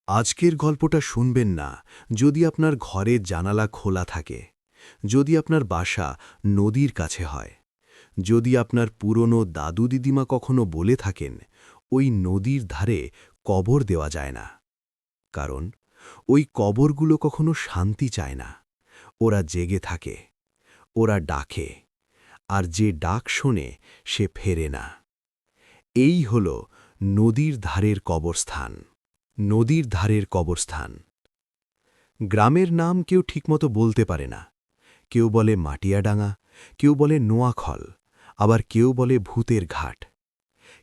আজকের গল্পটা শুনবেন না যদি আপনার ঘরের জানালা খোলা থাকে, যদি আপনার বাসা নদীর কাছে হয়, যদি আপনার পুরনো দাদু দিদিমা কখনো বলে থাকেন ওই নদীর ধারে কবর দেওয়া যায় না। কারণ ওই কবরগুলো কখনো শান্তি চায় না, ওরা জেগে থাকে, ওরা ডাকে, আর যে ডাক শোনে সে ফেরে না। এই হল নদীর ধারের কবরস্থান। নদীর ধারের কবরস্থান। গ্রামের নাম কেউ ঠিকমতো বলতে পারে না। কেউ বলে মাটিয়াডাঙ্গা, কেউ বলে নোয়াখল, আবার কেউ বলে ভূতের ঘাট।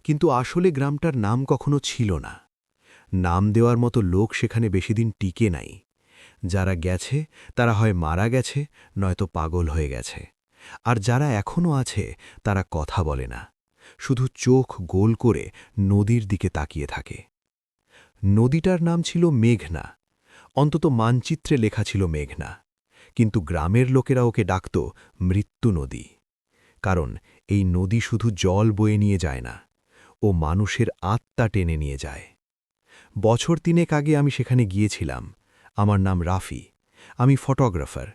কিন্তু আসলে গ্রামটার নাম কখনো ছিল না। নাম দেওয়ার মতো লোক সেখানে বেশিদিন টিকে নাই। যারা গেছে তারা হয় মারা গেছে, নয়তো পাগল হয়ে গেছে। আর যারা এখনও আছে তারা কথা বলে না, শুধু চোখ গোল করে নদীর দিকে তাকিয়ে থাকে। নদীটার নাম ছিল মেঘনা, অন্তত মানচিত্রে লেখা ছিল মেঘনা, কিন্তু গ্রামের লোকেরা ওকে ডাকত মৃত্যু নদী। কারণ এই নদী শুধু জল বয়ে নিয়ে যায় না, ও মানুষের আত্মা টেনে নিয়ে যায়। বছর ৩ আগে আমি সেখানে গিয়েছিলাম। আমার নাম রাফি, আমি ফটোগ্রাফার,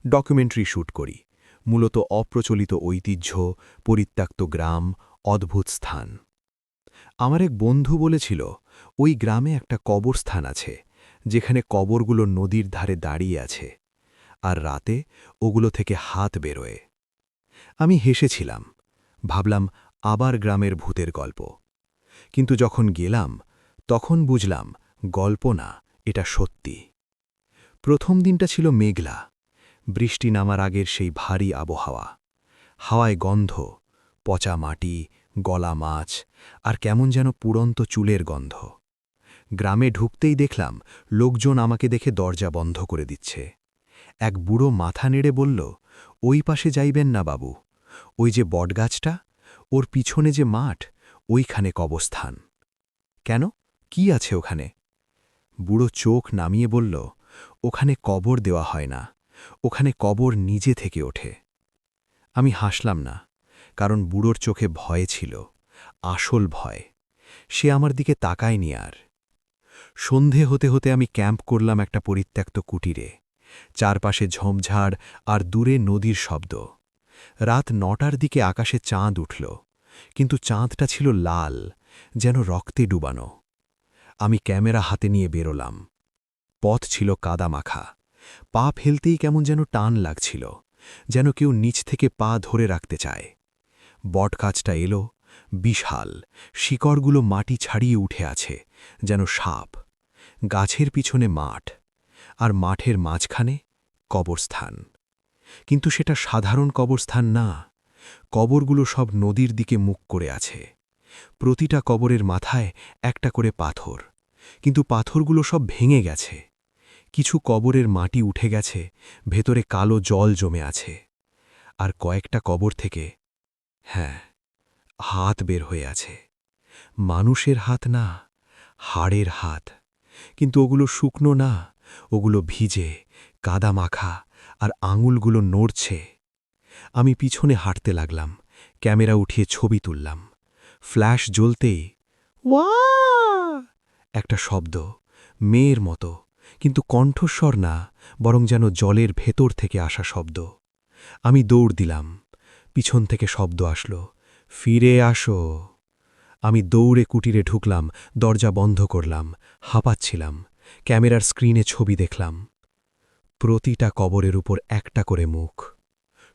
ডকুমেন্টারি শ্যুট করি, মূলত অপ্রচলিত ঐতিহ্য, পরিত্যক্ত গ্রাম, অদ্ভুত স্থান। আমার এক বন্ধু বলেছিল ওই গ্রামে একটা কবরস্থান আছে, যেখানে কবরগুলো নদীর ধারে দাঁড়িয়ে আছে, আর রাতে ওগুলো থেকে হাত বেরোয়। আমি হেসেছিলাম, ভাবলাম আবার গ্রামের ভূতের গল্প। কিন্তু যখন গেলাম তখন বুঝলাম গল্প না, এটা সত্যি। প্রথম দিনটা ছিল মেঘলা, বৃষ্টি নামার আগের সেই ভারী আবহাওয়া। হাওয়ায় গন্ধ, পচা মাটি, গলা মাছ, আর কেমন যেন পুরন্ত চুলের গন্ধ। গ্রামে ঢুকতেই দেখলাম লোকজন আমাকে দেখে দরজা বন্ধ করে দিচ্ছে। এক বুড়ো মাথা নেড়ে বলল, ওই পাশে যাইবেন না বাবু, ওই যে বটগাছটা, ওর পিছনে যে মাঠ, ওইখানে কবরস্থান। কেন, কি আছে ওখানে? বুড়ো চোখ নামিয়ে বলল, ওখানে কবর দেওয়া হয় না, ওখানে কবর নিজে থেকে ওঠে। আমি হাসলাম না, কারণ বুড়োর চোখে ভয় ছিল, আসল ভয়। সে আমার দিকে তাকায়নি আর। সন্ধে হতে হতে আমি ক্যাম্প করলাম একটা পরিত্যক্ত কুটিরে। চারপাশে ঝোমঝাড় আর দূরে নদীর শব্দ। রাত ৯টার দিকে আকাশে চাঁদ উঠল, কিন্তু চাঁদটা ছিল লাল, যেন রক্তে ডুবানো। আমি ক্যামেরা হাতে নিয়ে বেরোলাম। পথ ছিল কাদামাখা, পা ফেলতেই কেমন যেন টান লাগছিল, যেন কেউ নিচ থেকে পা ধরে রাখতে চায়। বটগাছটা এলো, বিশাল, শিকড়গুলো মাটি ছাড়িয়ে উঠে আছে, যেন সাপ। গাছের পিছনে মাঠ, আর মাঠের মাঝখানে কবরস্থান। কিন্তু সেটা সাধারণ কবরস্থান না, কবরগুলো সব নদীর দিকে মুখ করে আছে। প্রতিটা কবরের মাথায় একটা করে পাথর, কিন্তু পাথরগুলো সব ভেঙে গেছে। কিছু কবরের মাটি উঠে গেছে, ভেতরে কালো জল জমে আছে। আর কয়েকটা কবর থেকে, হ্যাঁ, হাত বের হয়ে আছে। মানুষের হাত না, হাড়ের হাত। কিন্তু ওগুলো শুকনো না, ওগুলো ভিজে, কাদা মাখা, আর আঙুলগুলো নড়ছে। আমি পিছনে হাঁটতে লাগলাম, ক্যামেরা উঠিয়ে ছবি তুললাম। ফ্ল্যাশ জ্বলতেই ওয়া একটা শব্দ, মেয়ের মতো, কিন্তু কণ্ঠস্বর না, বরং যেন জলের ভেতর থেকে আসা শব্দ। আমি দৌড় দিলাম, পিছন থেকে শব্দ আসলো, ফিরে আসো। আমি দৌড়ে কুটিরে ঢুকলাম, দরজা বন্ধ করলাম, হাঁপাচ্ছিলাম। ক্যামেরার স্ক্রিনে ছবি দেখলাম। প্রতিটা কবরের উপর একটা করে মুখ,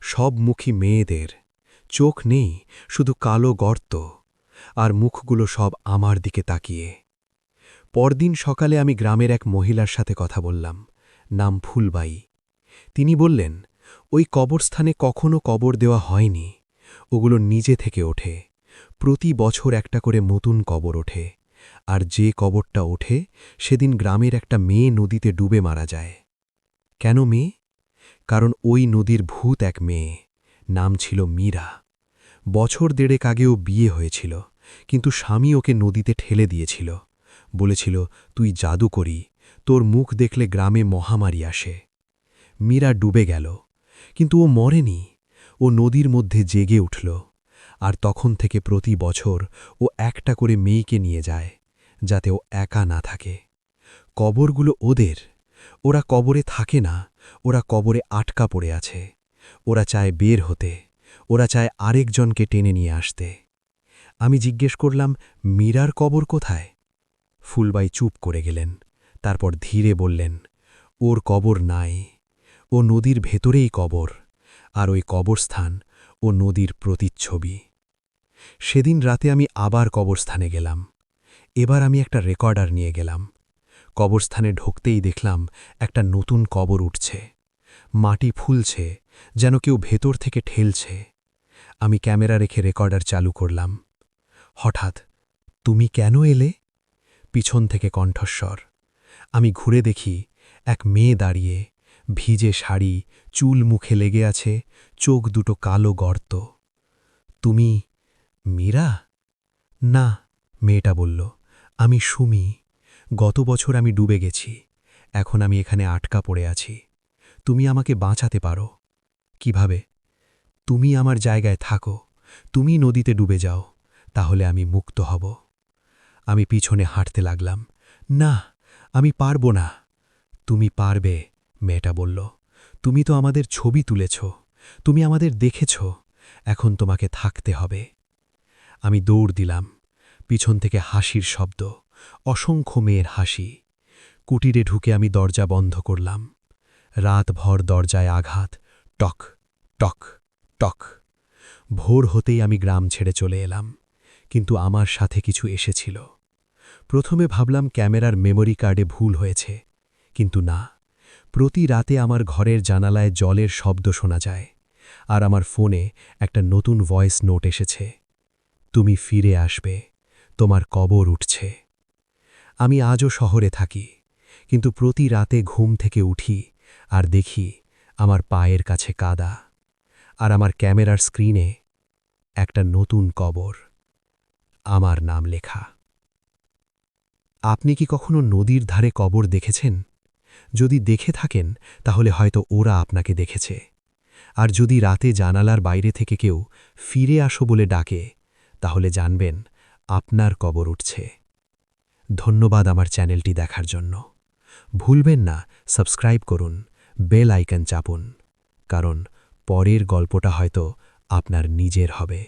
সব মুখই মেয়েদের। চোখ নেই, শুধু কালো গর্ত, আর মুখগুলো সব আমার দিকে তাকিয়ে। পরদিন সকালে আমি গ্রামের এক মহিলার সাথে কথা বললাম, নাম ফুলবাই। তিনি বললেন, ওই কবরস্থানে কখনো কবর দেওয়া হয়নি, ওগুলো নিজে থেকে ওঠে। প্রতি বছর একটা করে নতুন কবর ওঠে, আর যে কবরটা ওঠে সেদিন গ্রামের একটা মেয়ে নদীতে ডুবে মারা যায়। কেন মেয়ে? কারণ ওই নদীর ভূত এক মেয়ে, নাম ছিল মীরা। বছর ১.৫ আগেও বিয়ে হয়েছিল, কিন্তু স্বামী ওকে নদীতে ঠেলে দিয়েছিল। বলেছিল, তুই জাদু করি, তোর মুখ দেখলে গ্রামে মহামারী আসে। মীরা ডুবে গেল, কিন্তু ও মরেনি, ও নদীর মধ্যে জেগে উঠল। আর তখন থেকে প্রতি বছর ও একটা করে মেয়েকে নিয়ে যায়, যাতে ও একা না থাকে। কবরগুলো ওদের। ওরা কবরে থাকে না, ওরা কবরে আটকা পড়ে আছে। ওরা চায় বের হতে, ওরা চায় আরেকজনকে টেনে নিয়ে আসতে। আমি জিজ্ঞেস করলাম, মীরার কবর কোথায়? ফুলবাই চুপ করে গেলেন, তারপর ধীরে বললেন, ওর কবর নাই। ও নদীর ভেতরেই কবর, আর ওই কবরস্থান ও নদীর প্রতিচ্ছবি। সেদিন রাতে আমি আবার কবরস্থানে গেলাম। এবার আমি একটা রেকর্ডার নিয়ে গেলাম। কবরস্থানে ঢুকতেই দেখলাম একটা নতুন কবর উঠছে। মাটি ফুলছে, যেন কেউ ভেতর থেকে ঠেলছে। আমি ক্যামেরা রেখে রেকর্ডার চালু করলাম। হঠাৎ, তুমি কেন এলে? পিছন থেকে কণ্ঠস্বর। আমি ঘুরে দেখি, এক মেয়ে দাঁড়িয়ে, ভিজে শাড়ি, চুল মুখে লেগে আছে, চোখ দুটো কালো গর্ত। তুমি মীরা? না, মেয়েটা বলল, আমি সুমি। গত বছর আমি ডুবে গেছি, এখন আমি এখানে আটকা পড়ে আছি। তুমি আমাকে বাঁচাতে পারো। কিভাবে? তুমি আমার জায়গায় থাকো, তুমি নদীতে ডুবে যাও, তাহলে আমি মুক্ত হব। আমি পিছনে হাঁটতে লাগলাম। না, আমি পারব না। তুমি পারবে, মেয়েটা বলল। তুমি তো আমাদের ছবি তুলেছ, তুমি আমাদের দেখেছ, এখন তোমাকে থাকতে হবে। আমি দৌড় দিলাম। পিছন থেকে হাসির শব্দ, অসংখ্য মেয়ের হাসি। কুটিরে ঢুকে আমি দরজা বন্ধ করলাম। রাতভর দরজায় আঘাত, টক টক টক। ভোর হতেই আমি গ্রাম ছেড়ে চলে এলাম, কিন্তু আমার সাথে কিছু এসেছিল। প্রথমে ভাবলাম ক্যামেরার মেমোরি কার্ডে ভুল হয়েছে, কিন্তু না। প্রতি রাতে আমার ঘরের জানালায় জলের শব্দ শোনা যায়, আর আমার ফোনে একটা নতুন ভয়েস নোট এসেছে। তুমি ফিরে আসবে, তোমার কবর উঠছে। আমি আজও শহরে থাকি, কিন্তু প্রতি রাতে ঘুম থেকে উঠি আর দেখি আমার পায়ের কাছে কাদা, আর আমার ক্যামেরার স্ক্রিনে একটা নতুন কবর, আমার নাম লেখা। আপনি কি কখনো নদীর ধারে কবর দেখেছেন? যদি দেখে থাকেন, তাহলে হয়তো ওরা আপনাকে দেখেছে। আর যদি রাতে জানালার বাইরে থেকে কেউ ফিরে আসো বলে ডাকে, তাহলে জানবেন আপনার কবর উঠছে। ধন্যবাদ আমার চ্যানেলটি দেখার জন্য। ভুলবেন না সাবস্ক্রাইব করুন, বেল আইকন চাপুন, কারণ পরের গল্পটা হয়তো আপনার নিজের হবে।